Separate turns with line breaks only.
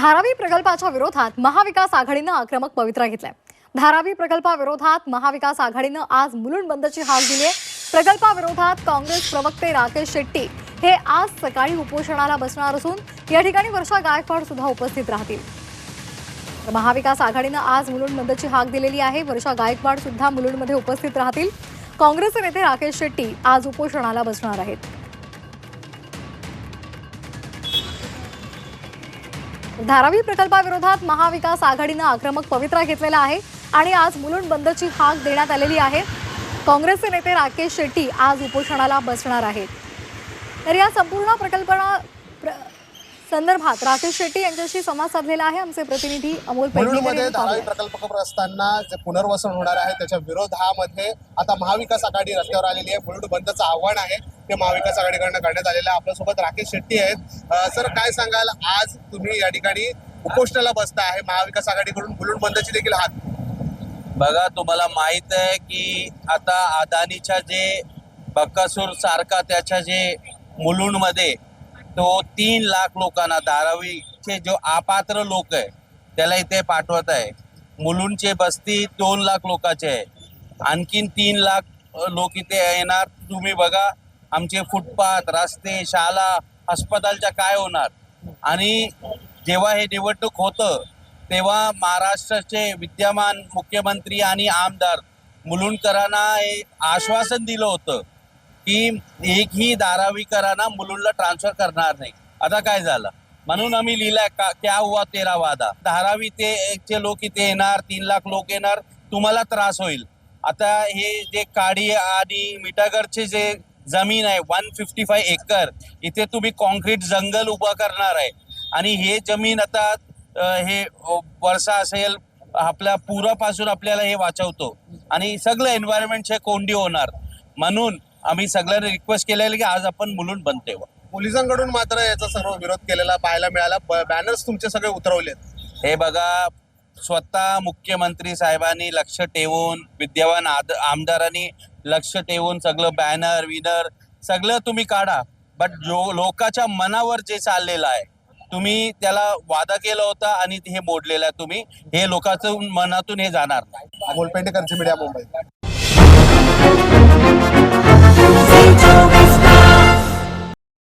धारावी प्रकल्पाच्या विरोधात महाविकास आघाडीनं आक्रमक पवित्रा घेतलाय। धारावी प्रकल्पाविरोधात महाविकास आघाडीनं आज मुलुंड बंदची हाक दिली आहे। प्रकल्पाविरोधात काँग्रेस प्रवक्ते राकेश शेट्टी हे आज सकाळी उपोषणाला बसणार असून या ठिकाणी वर्षा गायकवाड सुद्धा उपस्थित राहतील। महाविकास आघाडीनं आज मुलुंड बंदची हाक दिलेली आहे। वर्षा गायकवाड सुद्धा मुलुंडमध्ये उपस्थित राहतील। काँग्रेसचे नेते राकेश शेट्टी आज उपोषणाला बसणार आहेत। धारावी प्रकल्पाविरोधात महाविकास आघाडीनं आक्रमक पवित्रा घेतलेला आहे आणि आज मुलुंड बंदची हाक देण्यात आलेली आहे। काँग्रेसचे नेते राकेश शेट्टी आज उपोषणाला बसणार आहेत। तर या संपूर्ण प्रकल्पना संदर्भात राकेश शेट्टी यांच्याशी संवाद साधलेला आहे आमचे प्रतिनिधी अमोल
मुलुंडमध्ये धारावी प्रकल्पग्रस्तांना जे पुनर्वसन होणार आहे त्याच्या विरोधामध्ये आता महाविकास आघाडी रस्त्यावर आलेली आहे। मुलुंड बंदचं आव्हान आहे ते महाविकास आघाडीकडून करण्यात आलेलं आहे। आपल्यासोबत राकेश शेट्टी आहेत। सर, काय सांगाल, आज तुम्ही या ठिकाणी उपोषणाला बसता आहे, महाविकास आघाडीकडून मुलुंड बंदची देखील हाक।
बघा, तुम्हाला माहित आहे की आता अदानीच्या जे बक्कासूर सारखा त्याच्या जे मुलुंडमध्ये तो 3 लाख लोकांना, धारावीचे जो अपात्र लोक आहे त्याला इथे पाठवत आहे। मुलुंडचे बस्ती 2 लाख लोकांचे आहे, आणखीन 3 लाख लोक इथे येणार। तुम्ही बघा, आमचे फुटपाथ, रस्ते, शाळा, अस्पतालच्या काय होणार। आणि जेव्हा हे निवडणूक होतं तेव्हा महाराष्ट्राचे विद्यमान मुख्यमंत्री आणि आमदार मुलुंडकरांना हे आश्वासन दिलं होतं की एकही धारावीकरांना मुलुंडला ट्रान्सफर करणार नाही। आता काय झालं, म्हणून आम्ही लिहिलाय क्या हुआ तेरा वादा। धारावी ते लोक इथे येणार, 3 लाख लोक येणार, तुम्हाला त्रास होईल। आता हे जे काडी आणि मिठागरचे जे जमीन आहे 155 एकर, इथे तुम्ही कॉन्क्रीट जंगल उभा करणार आहे आणि हे जमीन आता हे वर्षा असेल आपल्या पुरापासून आपल्याला हे वाचवतो आणि सगळं एन्व्हायरमेंटचे कोंडी होणार। म्हणून आम्ही सगळ्यांना रिक्वेस्ट केलेली की आज आपण मुलुंड बंद ठेवा।
पोलिसांकडून मात्र याचा सर्व विरोध केलेला पाहायला मिळाला। बॅनर्स तुमचे सगळे उतरवलेत।
हे बघा, स्वतः मुख्यमंत्री साहेबांनी लक्ष ठेवून, विद्यमान आमदारांनी लक्ष ठेवून सगळं बॅनर विनर सगळं तुम्ही काढा, बट जो लोकांच्या मनावर जे चाललेलं आहे तुम्ही त्याला वादा केला होता आणि हे मोडलेलं आहे तुम्ही, हे लोकांच्या मनातून हे जाणार नाही।
अमोल पेंडेकर, झी मीडिया, मुंबई।